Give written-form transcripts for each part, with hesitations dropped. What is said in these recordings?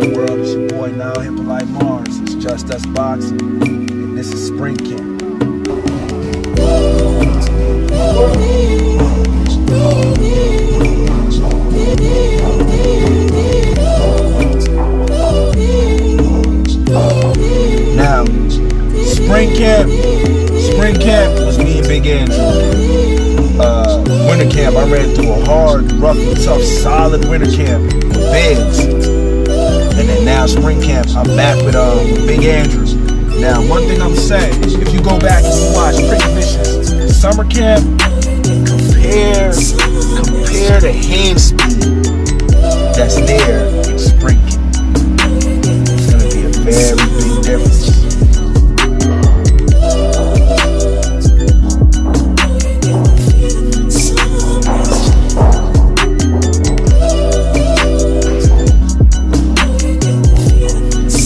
good world? It's your boy Nile, Hyppolite Mars. It's Just Us Boxing, and this is Spring Camp. Now, Spring Camp was me and Big Andrew. Winter camp, I ran through a hard, rough, and tough, solid winter camp with Biggs. And then now Spring Camp, I'm back with Big Andrew. Now, one thing I'm saying, if you go back and you watch Pretty Vicious Summer Camp, compare the hand speed that's there in Spring Camp. It's gonna be a very big difference.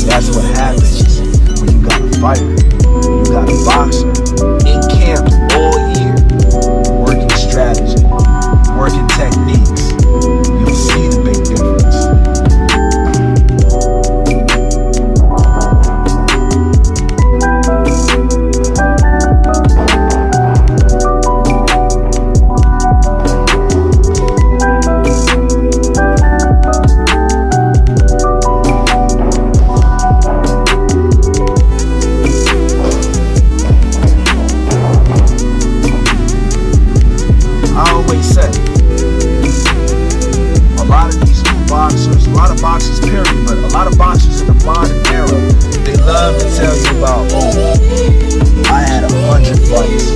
That's what happens when you got a fighter, you got a boxer in camp all year, working strategy, working techniques. You'll see the big difference. A lot of boxers, period, but a lot of boxers in the modern era, they love to tell you about, oh, I had 100 fights,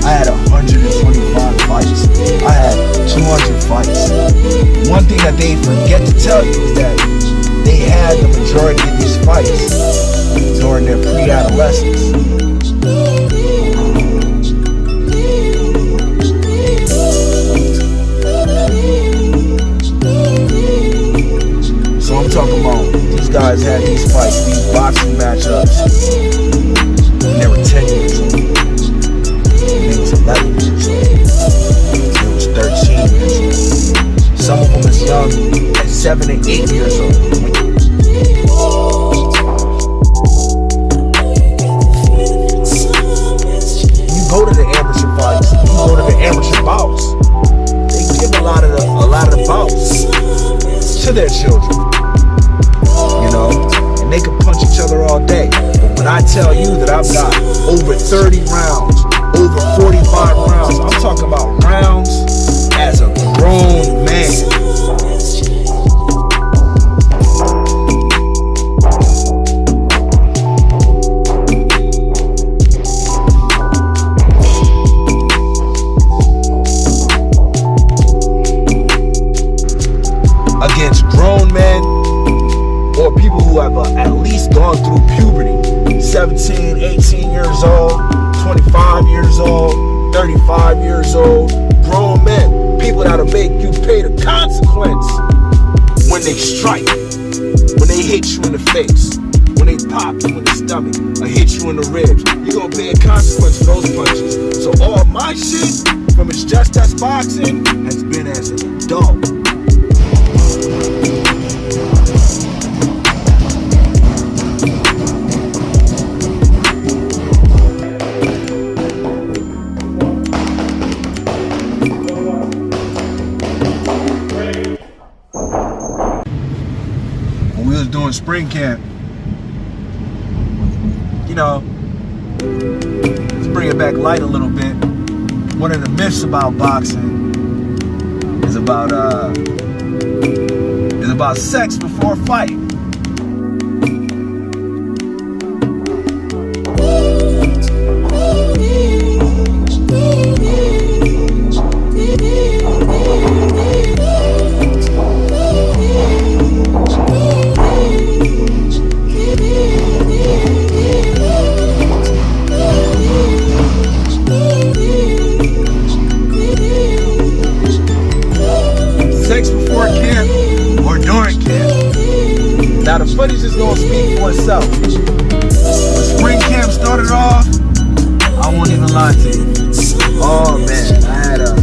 I had 125 fights, I had 200 fights. One thing that they forget to tell you is that they had the majority of these fights during their pre-adolescence. So I'm talking about these guys had these fights, these boxing matchups when they were 10 years old. And they was 11 years old. They was 13 years old. Some of them as young as 7 and 8 years old. You go to the amateur fights, you go to the amateur bouts, they give a lot of lot of the bouts to their children, you know, and they can punch each other all day. But when I tell you that I've got over 30 rounds, over 45 rounds, I'm talking about rounds as a grown man. Against grown men or people who have at least gone through puberty, 17, 18 years old, 25 years old, 35 years old, grown men, people that'll make you pay the consequence when they strike, when they hit you in the face, when they pop you in the stomach or hit you in the ribs. You're gonna pay a consequence for those punches. So all my shit from It's Just Us Boxing has been as an adult. We was doing spring camp, you know, let's bring it back light a little bit. One of the myths about boxing is about sex before a fight. Sex before camp or during camp. Now the footage is gonna speak for itself. When spring camp started off, I won't even lie to you. Oh man, I had a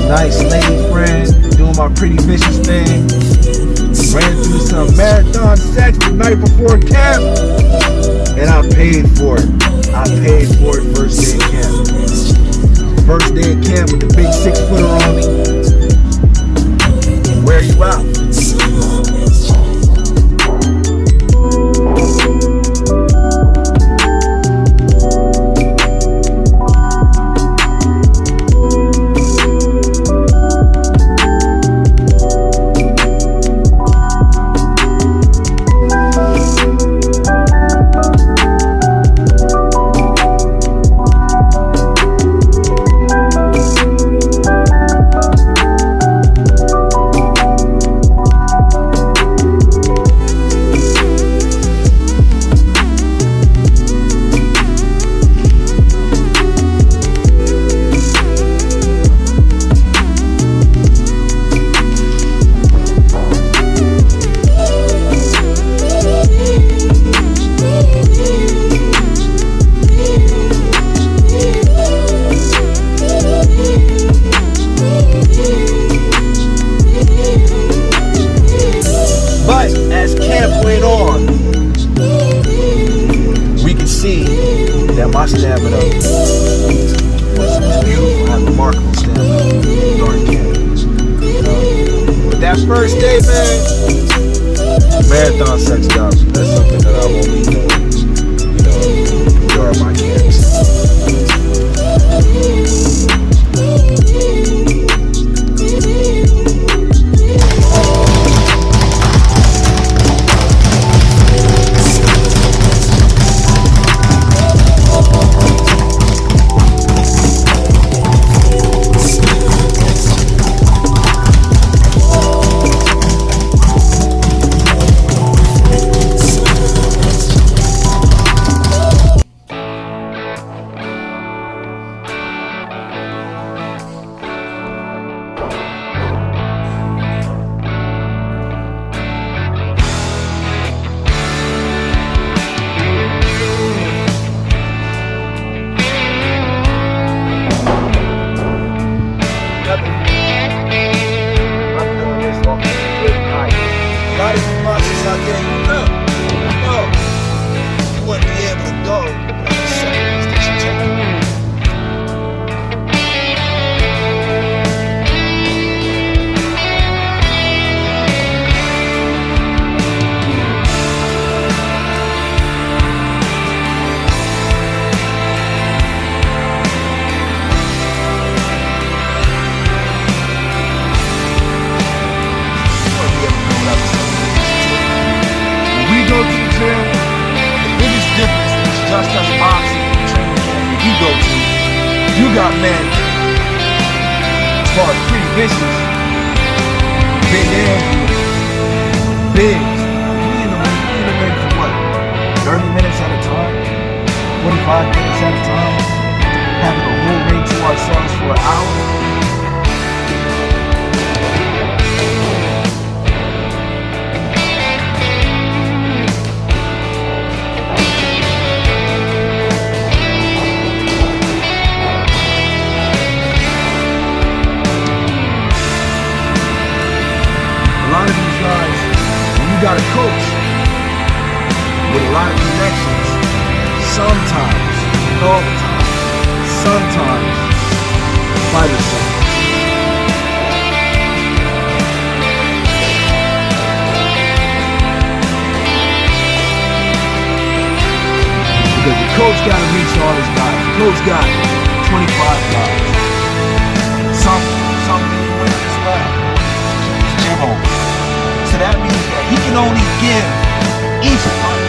nice lady friend doing my pretty vicious thing. Ran through some marathon sex the night before camp, and I paid for it. I paid for it first day of camp. First day of camp with the big 6-footer on me. Where you out? My stamina was beautiful. I had remarkable stamina during camp. But that first day, man, marathon sex jobs, that's something that I won't be doing, you know, during my camps. got men, as far as pretty vicious, Big Andrew, Biggs. We in the ring for what? 30 minutes at a time? 45 minutes at a time? Having a whole ring to ourselves for an hour? A lot of these guys, when you got a coach with a lot of connections, sometimes, not all the time, sometimes fighters say. Because the coach got to reach all his guys. The coach got 25 guys. Something he went this way. Jim over. So that means that he can only give each part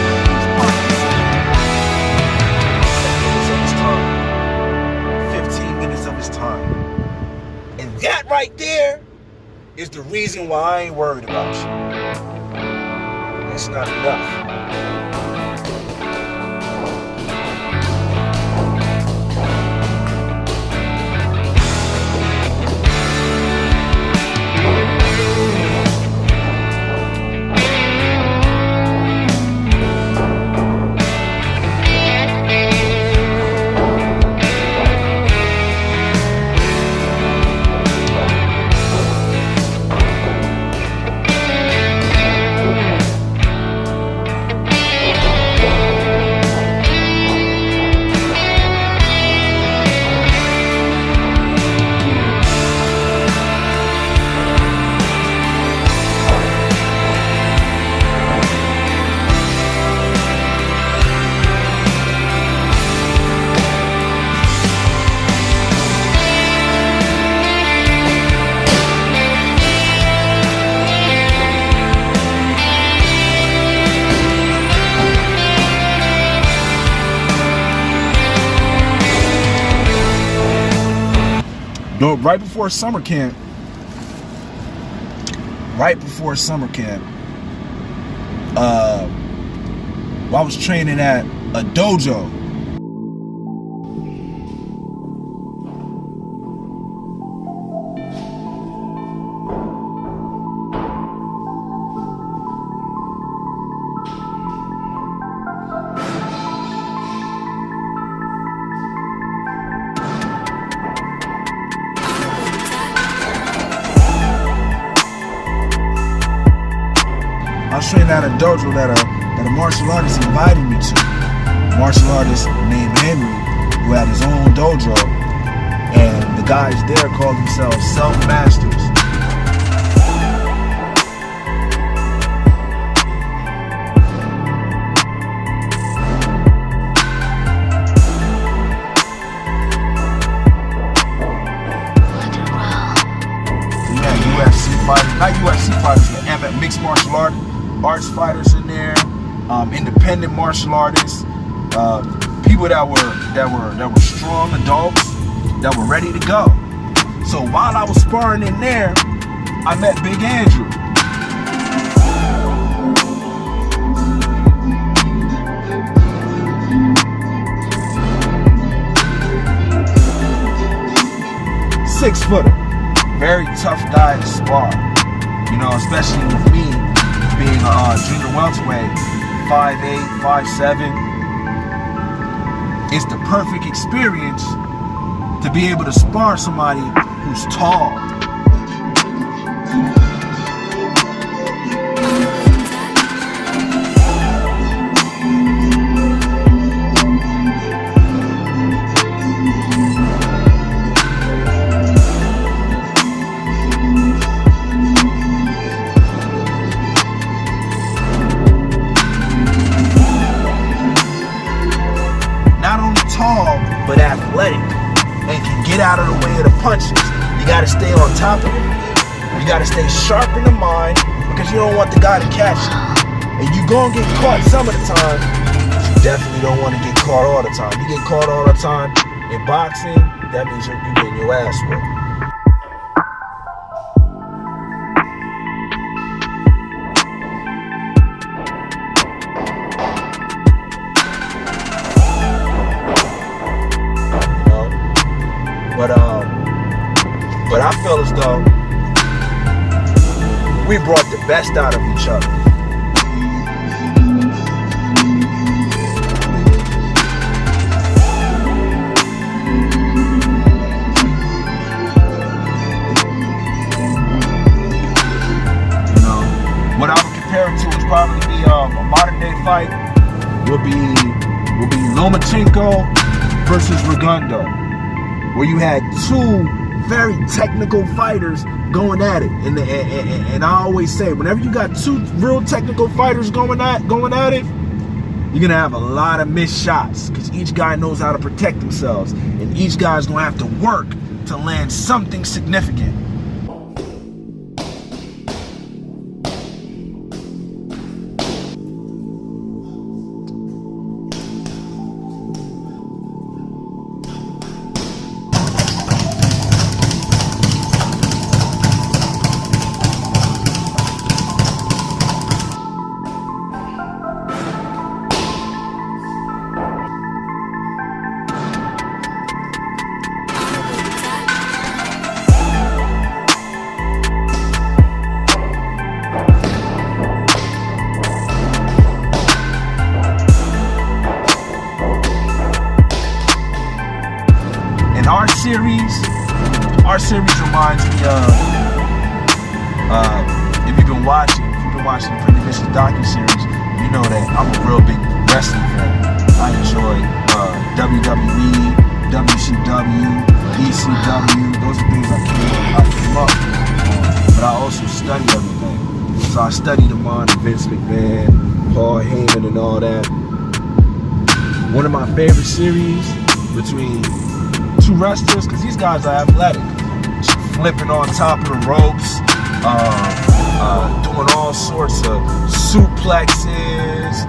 15 minutes of his time. And that right there is the reason why I ain't worried about you. That's not enough. No, right before summer camp, I was training at a dojo. I was training at a dojo that a martial artist invited me to. A martial artist named Henry, who had his own dojo, and the guys there called themselves self-masters. UFC fighters, not UFC fighters, but mixed martial arts fighters in there, independent martial artists, people that were strong adults that were ready to go. So while I was sparring in there, I met Big Andrew. Six-footer, very tough guy to spar. You know, especially with me being a junior welterweight, 5'8", 5'7". It's the perfect experience to be able to spar somebody who's tall. But athletic and can get out of the way of the punches. You got to stay on top of it. You got to stay sharp in the mind because you don't want the guy to catch you. And you gonna get caught some of the time, but you definitely don't want to get caught all the time. You get caught all the time in boxing, that means you're getting your ass whooped. But I feel as though we brought the best out of each other. You know, what I would compare it to would probably be a modern day fight. Would be Lomachenko versus Ragundo, where you had two very technical fighters going at it, and I always say, whenever you got two real technical fighters going at it, you're gonna have a lot of missed shots because each guy knows how to protect themselves, and each guy's gonna have to work to land something significant. Our series reminds me of, if you've been watching the Pretty Vicious Docuseries, you know that I'm a real big wrestling fan. I enjoy WWE, WCW, ECW. Those are things I came up with. But I also study everything. So I studied among Vince McMahon, Paul Heyman, and all that. One of my favorite series between two wrestlers, because these guys are athletic, flipping on top of the ropes, doing all sorts of suplexes,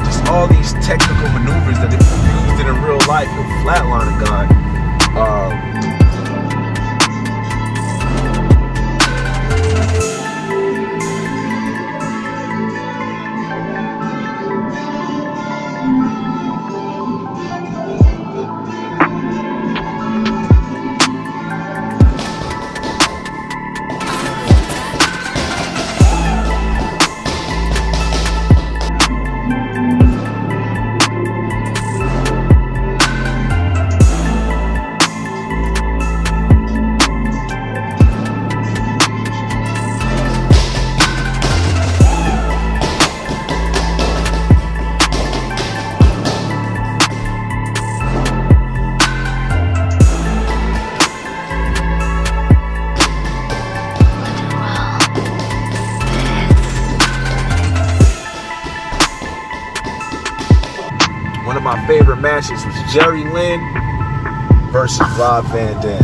just all these technical maneuvers that if you used it in real life, you'll flatline a guy. One of my favorite matches was Jerry Lynn versus Rob Van Dam.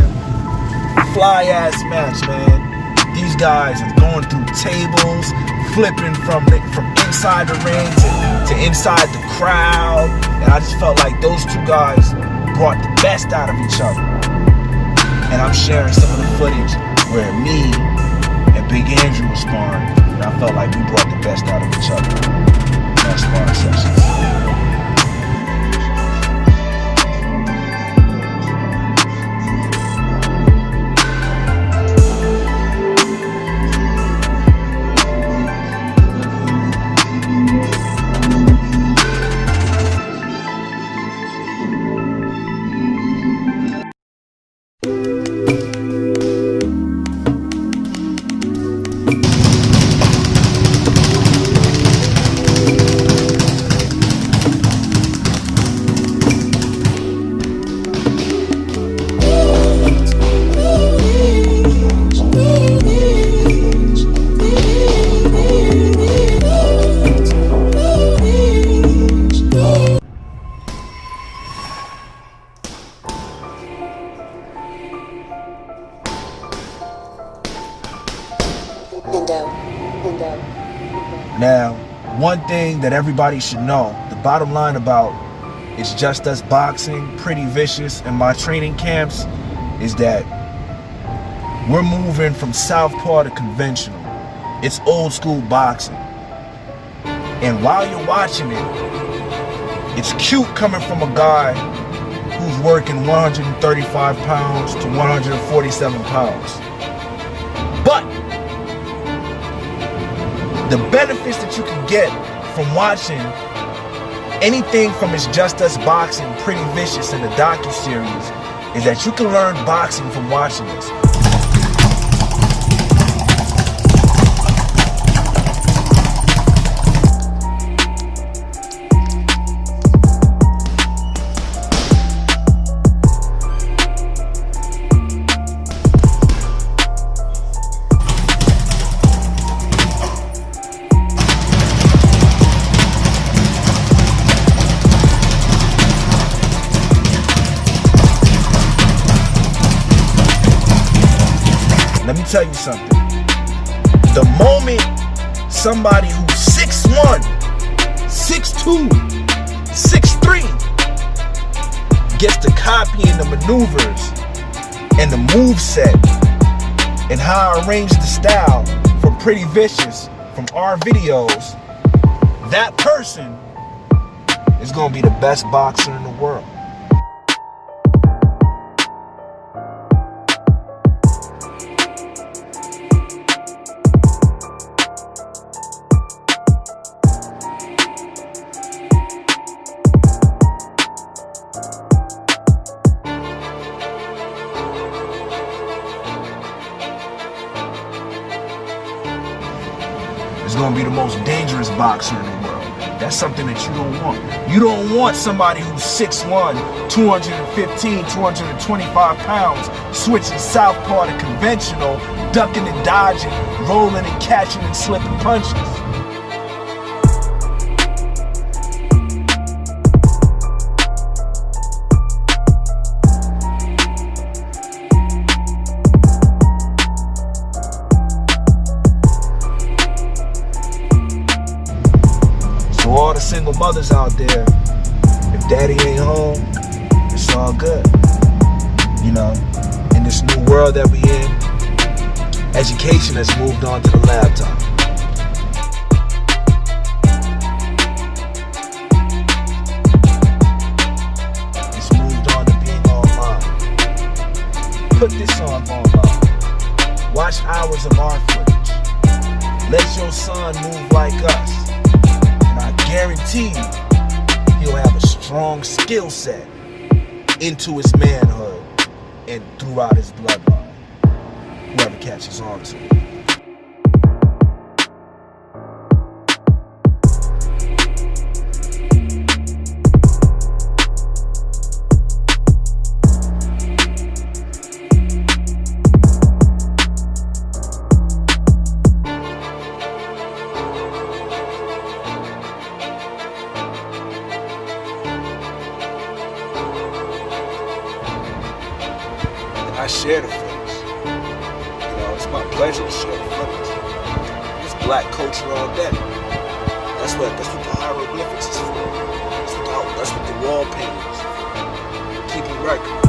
Fly ass match, man. These guys are going through tables, flipping from inside the ring to inside the crowd, and I just felt like those two guys brought the best out of each other. And I'm sharing some of the footage where me and Big Andrew were sparring, and I felt like we brought the best out of each other in our sparring sessions. Now, one thing that everybody should know, the bottom line about It's Just Us Boxing, Pretty Vicious, and my training camps is that we're moving from southpaw to conventional. It's old school boxing. And while you're watching it, it's cute coming from a guy who's working 135 pounds to 147 pounds. But the benefits that you can get from watching anything from It's Just Us Boxing, Pretty Vicious, and the Docuseries is that you can learn boxing from watching this. Let me tell you something. The moment somebody who's 6'1", 6'2", 6'3" gets to copying the maneuvers and the moveset and how I arrange the style from Pretty Vicious, from our videos, that person is gonna be the best boxer in the world. Is going to be the most dangerous boxer in the world. That's something that you don't want. You don't want somebody who's 6'1", 215, 225 pounds, switching southpaw to conventional, ducking and dodging, rolling and catching and slipping punches. All the single mothers out there, if daddy ain't home, it's all good. You know, in this new world that we in, education has moved on to the laptop. It's moved on to being online. Put this on online. Watch hours of our footage. Let your son move like us. I guarantee you, he'll have a strong skill set into his manhood and throughout his bloodline. Whoever catches on to it. I share the footage. You know, it's my pleasure to share the footage. It's black culture all day. That's what the hieroglyphics is for. That's what the wall painting is for. Keeping record.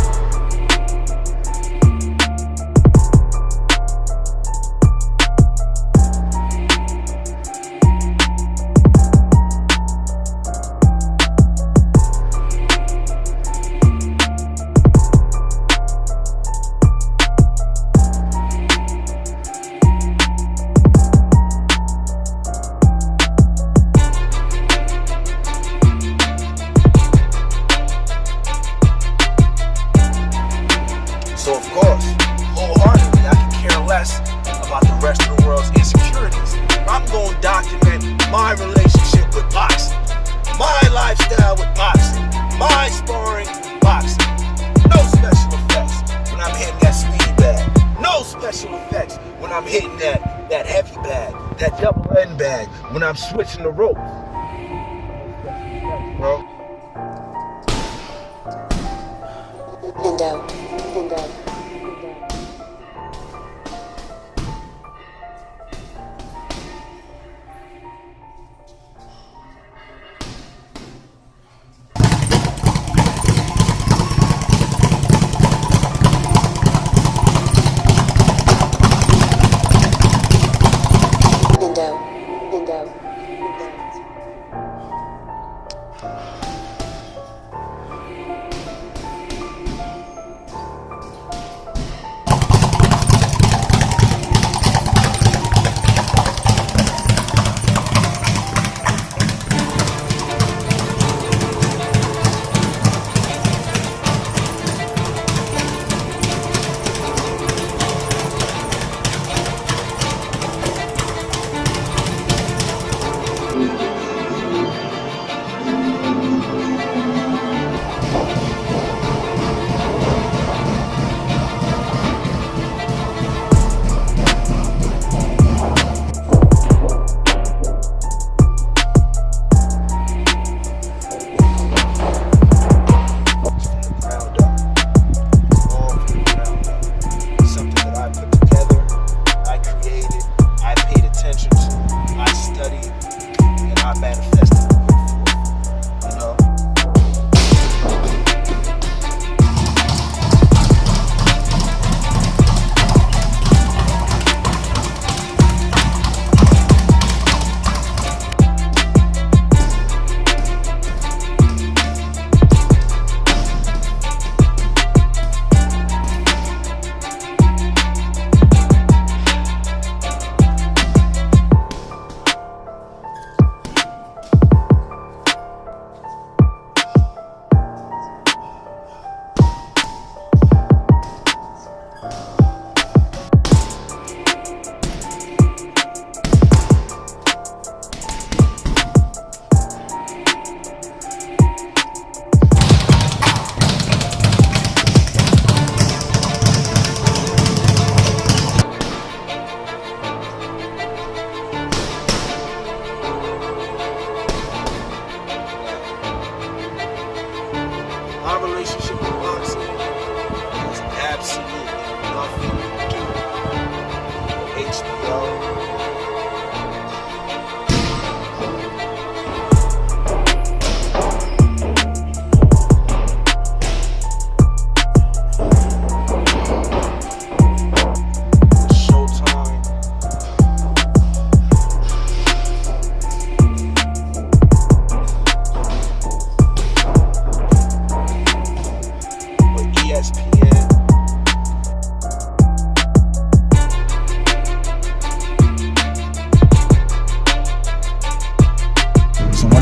So of course, wholeheartedly, I can care less about the rest of the world's insecurities. I'm going to document my relationship with boxing, my lifestyle with boxing, my sparring with boxing. No special effects when I'm hitting that speed bag. No special effects when I'm hitting that heavy bag, that double end bag, when I'm switching the ropes. Bro. And out.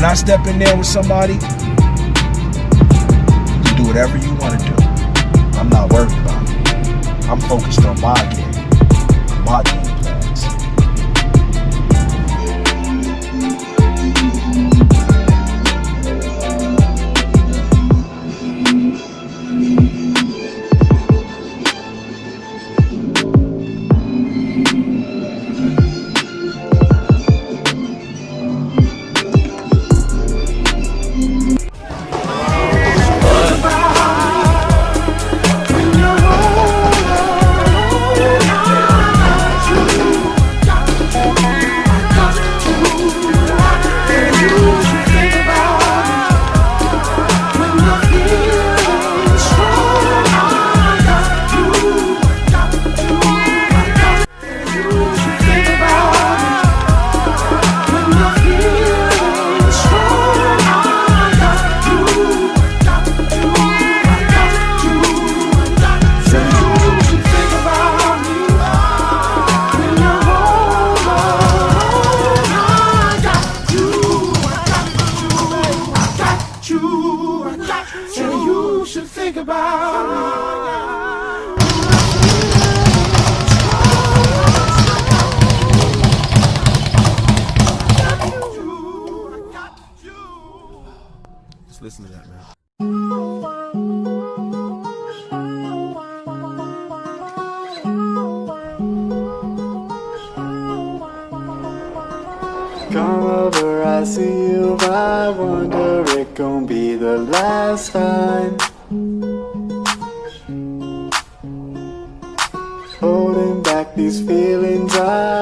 When I step in there with somebody, you do whatever you want to do. I'm not worried about it. I'm focused on my game, my game plans. Listen to that, man. Come over, I see you, I wonder it gon' be the last time. Holding back these feelings I